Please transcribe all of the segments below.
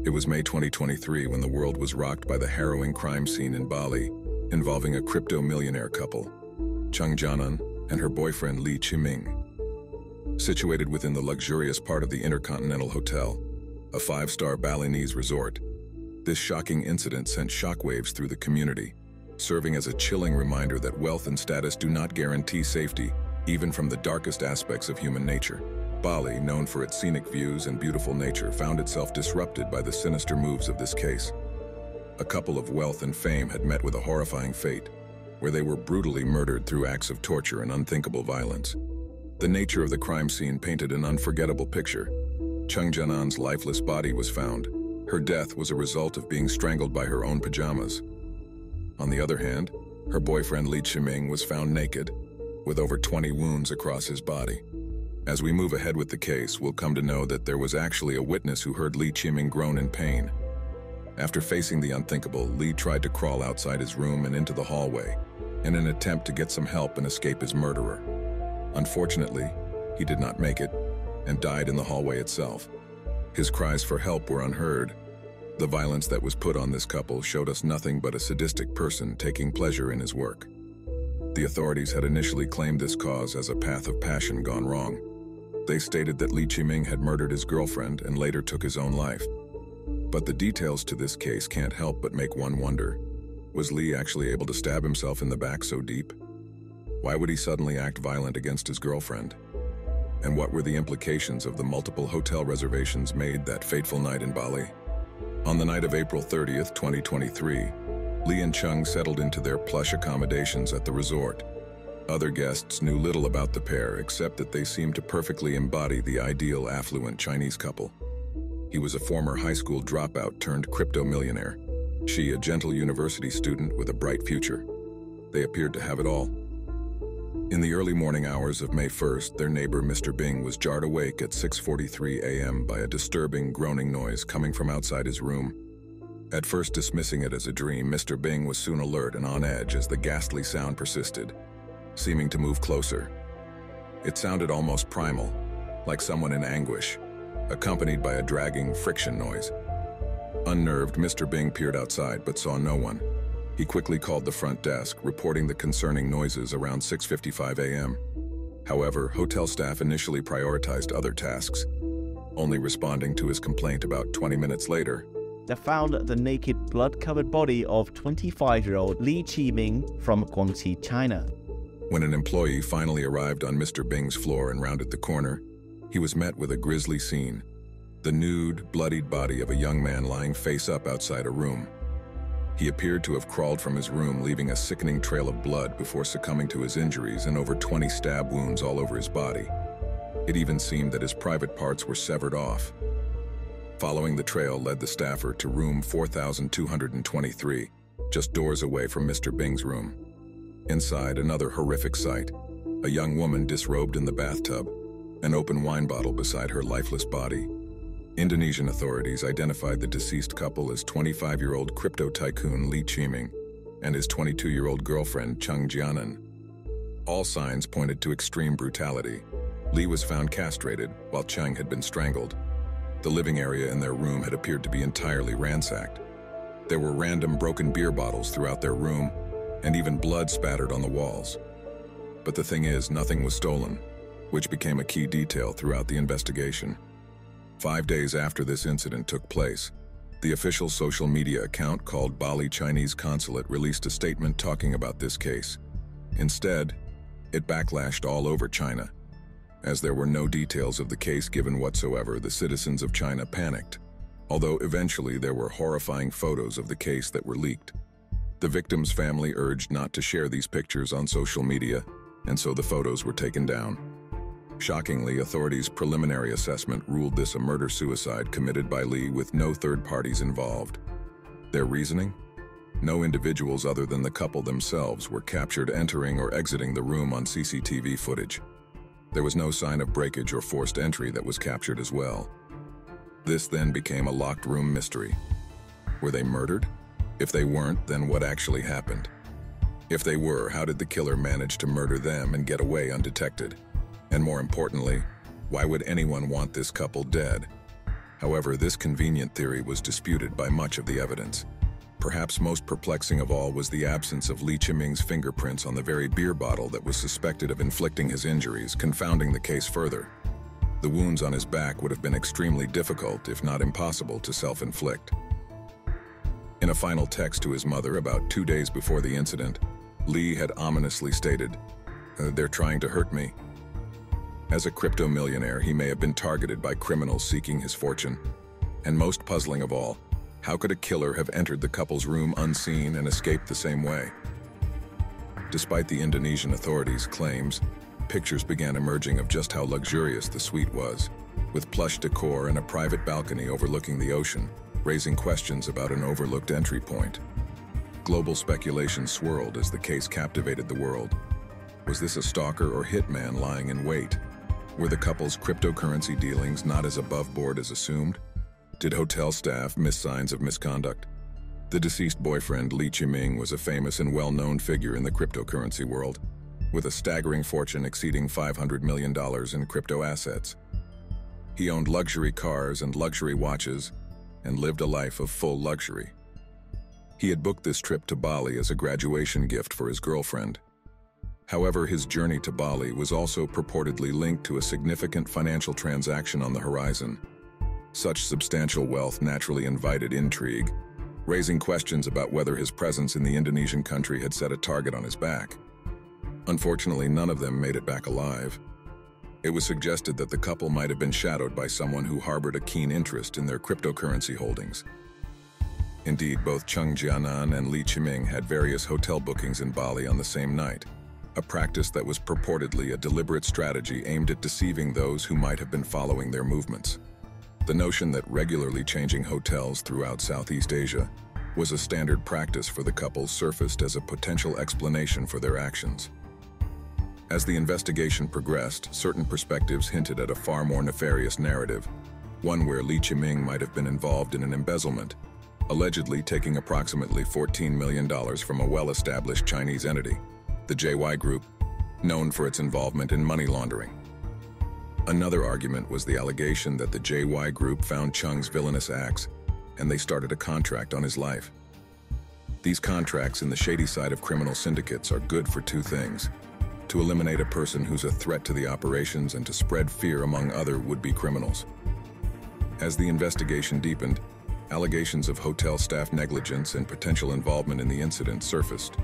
It was May 2023 when the world was rocked by the harrowing crime scene in Bali, involving a crypto-millionaire couple, Chung Jianan and her boyfriend Li Qiming. Situated within the luxurious part of the Intercontinental Hotel, a five-star Balinese resort, this shocking incident sent shockwaves through the community, serving as a chilling reminder that wealth and status do not guarantee safety, even from the darkest aspects of human nature. Bali, known for its scenic views and beautiful nature, found itself disrupted by the sinister moves of this case. A couple of wealth and fame had met with a horrifying fate, where they were brutally murdered through acts of torture and unthinkable violence. The nature of the crime scene painted an unforgettable picture. Chung Jianan's lifeless body was found. Her death was a result of being strangled by her own pajamas. On the other hand, her boyfriend Li Qiming was found naked, with over 20 wounds across his body. As we move ahead with the case, we'll come to know that there was actually a witness who heard Li Qiming groan in pain. After facing the unthinkable, Li tried to crawl outside his room and into the hallway, in an attempt to get some help and escape his murderer. Unfortunately, he did not make it, and died in the hallway itself. His cries for help were unheard. The violence that was put on this couple showed us nothing but a sadistic person taking pleasure in his work. The authorities had initially claimed this cause as a path of passion gone wrong. They stated that Li Qiming had murdered his girlfriend and later took his own life. But the details to this case can't help but make one wonder. Was Li actually able to stab himself in the back so deep? Why would he suddenly act violent against his girlfriend? And what were the implications of the multiple hotel reservations made that fateful night in Bali? On the night of April 30th, 2023, Li and Chung settled into their plush accommodations at the resort. Other guests knew little about the pair except that they seemed to perfectly embody the ideal affluent Chinese couple. He was a former high school dropout turned crypto-millionaire. She, a gentle university student with a bright future. They appeared to have it all. In the early morning hours of May 1st, their neighbor Mr. Bing was jarred awake at 6:43 a.m. by a disturbing groaning noise coming from outside his room. At first dismissing it as a dream, Mr. Bing was soon alert and on edge as the ghastly sound persisted, seeming to move closer. It sounded almost primal, like someone in anguish, accompanied by a dragging friction noise. Unnerved, Mr. Bing peered outside but saw no one. He quickly called the front desk, reporting the concerning noises around 6:55 a.m. However, hotel staff initially prioritized other tasks, only responding to his complaint about 20 minutes later. They found the naked, blood-covered body of 25-year-old Li Qiming from Guangxi, China. When an employee finally arrived on Mr. Bing's floor and rounded the corner, he was met with a grisly scene. The nude, bloodied body of a young man lying face up outside a room. He appeared to have crawled from his room, leaving a sickening trail of blood before succumbing to his injuries and over 20 stab wounds all over his body. It even seemed that his private parts were severed off. Following the trail led the staffer to room 4223, just doors away from Mr. Bing's room. Inside, another horrific sight. A young woman disrobed in the bathtub, an open wine bottle beside her lifeless body. Indonesian authorities identified the deceased couple as 25-year-old crypto tycoon Li Qiming and his 22-year-old girlfriend Chung Jianan. All signs pointed to extreme brutality. Li was found castrated, while Chung had been strangled. The living area in their room had appeared to be entirely ransacked. There were random broken beer bottles throughout their room, and even blood spattered on the walls. But the thing is, nothing was stolen, which became a key detail throughout the investigation. 5 days after this incident took place, the official social media account called Bali Chinese Consulate released a statement talking about this case. Instead, it backlashed all over China. As there were no details of the case given whatsoever, the citizens of China panicked, although eventually there were horrifying photos of the case that were leaked. The victim's family urged not to share these pictures on social media, and so the photos were taken down. Shockingly, authorities' preliminary assessment ruled this a murder-suicide committed by Li with no third parties involved. Their reasoning? No individuals other than the couple themselves were captured entering or exiting the room on CCTV footage. There was no sign of breakage or forced entry that was captured as well. This then became a locked room mystery. Were they murdered? If they weren't, then what actually happened? If they were, how did the killer manage to murder them and get away undetected? And more importantly, why would anyone want this couple dead? However, this convenient theory was disputed by much of the evidence. Perhaps most perplexing of all was the absence of Li Qiming's fingerprints on the very beer bottle that was suspected of inflicting his injuries, confounding the case further. The wounds on his back would have been extremely difficult, if not impossible, to self-inflict. In a final text to his mother about 2 days before the incident, Li had ominously stated, "They're trying to hurt me." As a crypto millionaire, he may have been targeted by criminals seeking his fortune. And most puzzling of all, how could a killer have entered the couple's room unseen and escaped the same way? Despite the Indonesian authorities' claims, pictures began emerging of just how luxurious the suite was, with plush decor and a private balcony overlooking the ocean, raising questions about an overlooked entry point. Global speculation swirled as the case captivated the world. Was this a stalker or hitman lying in wait? Were the couple's cryptocurrency dealings not as above board as assumed? Did hotel staff miss signs of misconduct? The deceased boyfriend, Li Qiming, was a famous and well-known figure in the cryptocurrency world, with a staggering fortune exceeding $500 million in crypto assets. He owned luxury cars and luxury watches and lived a life of full luxury. He had booked this trip to Bali as a graduation gift for his girlfriend. However, his journey to Bali was also purportedly linked to a significant financial transaction on the horizon. Such substantial wealth naturally invited intrigue, raising questions about whether his presence in the Indonesian country had set a target on his back. Unfortunately, none of them made it back alive. It was suggested that the couple might have been shadowed by someone who harbored a keen interest in their cryptocurrency holdings. Indeed, both Cheng Jianan and Li Qiming had various hotel bookings in Bali on the same night, a practice that was purportedly a deliberate strategy aimed at deceiving those who might have been following their movements. The notion that regularly changing hotels throughout Southeast Asia was a standard practice for the couple surfaced as a potential explanation for their actions. As the investigation progressed, certain perspectives hinted at a far more nefarious narrative, one where Li Qiming might have been involved in an embezzlement, allegedly taking approximately $14 million from a well-established Chinese entity, the JY Group, known for its involvement in money laundering. Another argument was the allegation that the JY Group found Cheng's villainous acts, and they started a contract on his life. These contracts in the shady side of criminal syndicates are good for two things: to eliminate a person who's a threat to the operations and to spread fear among other would-be criminals. As the investigation deepened, allegations of hotel staff negligence and potential involvement in the incident surfaced.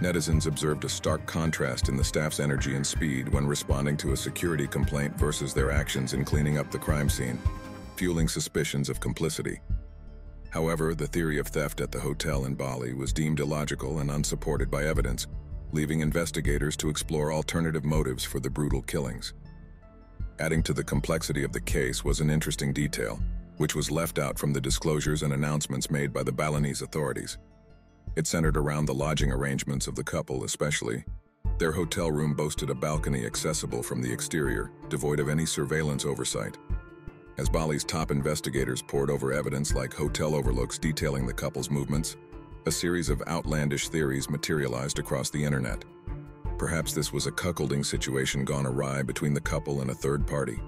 Netizens observed a stark contrast in the staff's energy and speed when responding to a security complaint versus their actions in cleaning up the crime scene, fueling suspicions of complicity. However, the theory of theft at the hotel in Bali was deemed illogical and unsupported by evidence, leaving investigators to explore alternative motives for the brutal killings. Adding to the complexity of the case was an interesting detail, which was left out from the disclosures and announcements made by the Balinese authorities. It centered around the lodging arrangements of the couple especially. Their hotel room boasted a balcony accessible from the exterior, devoid of any surveillance oversight. As Bali's top investigators pored over evidence like hotel overlooks detailing the couple's movements, a series of outlandish theories materialized across the internet. Perhaps this was a cuckolding situation gone awry between the couple and a third party.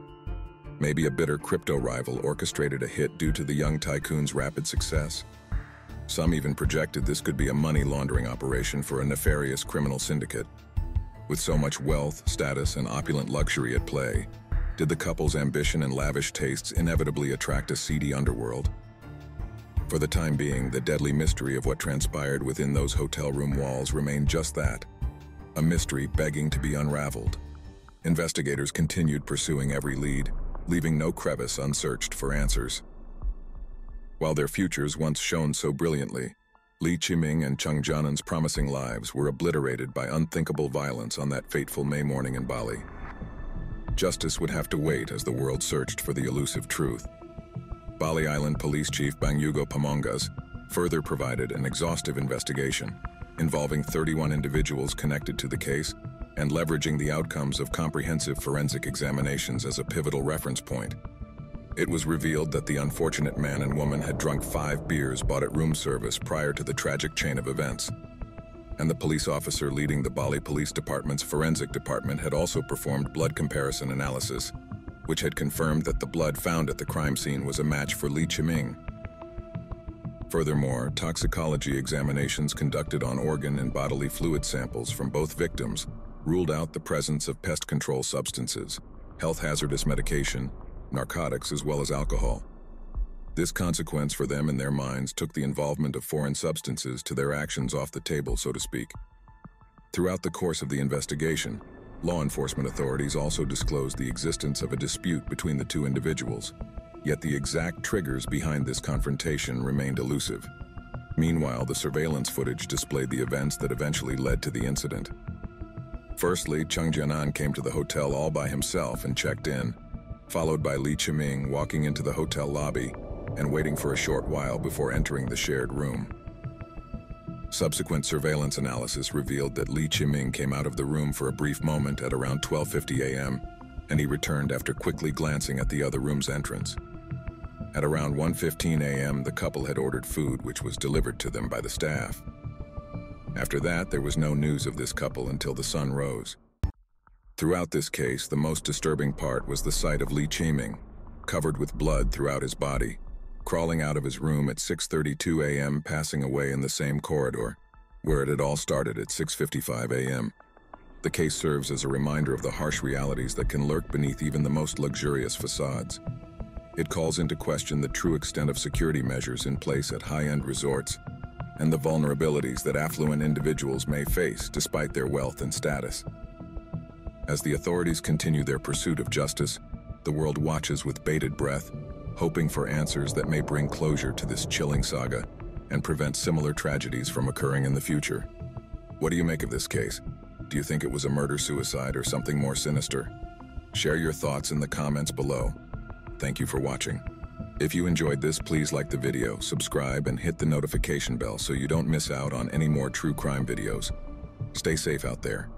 Maybe a bitter crypto rival orchestrated a hit due to the young tycoon's rapid success. Some even projected this could be a money laundering operation for a nefarious criminal syndicate. With so much wealth, status, and opulent luxury at play, did the couple's ambition and lavish tastes inevitably attract a seedy underworld? For the time being, the deadly mystery of what transpired within those hotel room walls remained just that, a mystery begging to be unraveled. Investigators continued pursuing every lead, leaving no crevice unsearched for answers. While their futures once shone so brilliantly, Li Qiming and Cheng Jianan's promising lives were obliterated by unthinkable violence on that fateful May morning in Bali. Justice would have to wait as the world searched for the elusive truth. Bali Island Police Chief Bang Yugo Pamongas further provided an exhaustive investigation, involving 31 individuals connected to the case and leveraging the outcomes of comprehensive forensic examinations as a pivotal reference point. It was revealed that the unfortunate man and woman had drunk 5 beers bought at room service prior to the tragic chain of events. And the police officer leading the Bali Police Department's forensic department had also performed blood comparison analysis, which had confirmed that the blood found at the crime scene was a match for Li Qiming. Furthermore, toxicology examinations conducted on organ and bodily fluid samples from both victims ruled out the presence of pest control substances, health hazardous medication, narcotics, as well as alcohol. This consequence for them in their minds took the involvement of foreign substances to their actions off the table, so to speak. Throughout the course of the investigation, law enforcement authorities also disclosed the existence of a dispute between the two individuals, yet the exact triggers behind this confrontation remained elusive. Meanwhile, the surveillance footage displayed the events that eventually led to the incident. Firstly, Cheng Jianan came to the hotel all by himself and checked in, followed by Li Qiming walking into the hotel lobby and waiting for a short while before entering the shared room. Subsequent surveillance analysis revealed that Li Qiming came out of the room for a brief moment at around 12:50 a.m., and he returned after quickly glancing at the other room's entrance. At around 1:15 a.m., the couple had ordered food, which was delivered to them by the staff. After that, there was no news of this couple until the sun rose. Throughout this case, the most disturbing part was the sight of Li Qiming, covered with blood throughout his body, crawling out of his room at 6:32 a.m., passing away in the same corridor, where it had all started at 6:55 a.m. The case serves as a reminder of the harsh realities that can lurk beneath even the most luxurious facades. It calls into question the true extent of security measures in place at high-end resorts and the vulnerabilities that affluent individuals may face despite their wealth and status. As the authorities continue their pursuit of justice, the world watches with bated breath, hoping for answers that may bring closure to this chilling saga and prevent similar tragedies from occurring in the future. What do you make of this case? Do you think it was a murder-suicide or something more sinister? Share your thoughts in the comments below. Thank you for watching. If you enjoyed this, please like the video, subscribe, and hit the notification bell so you don't miss out on any more true crime videos. Stay safe out there.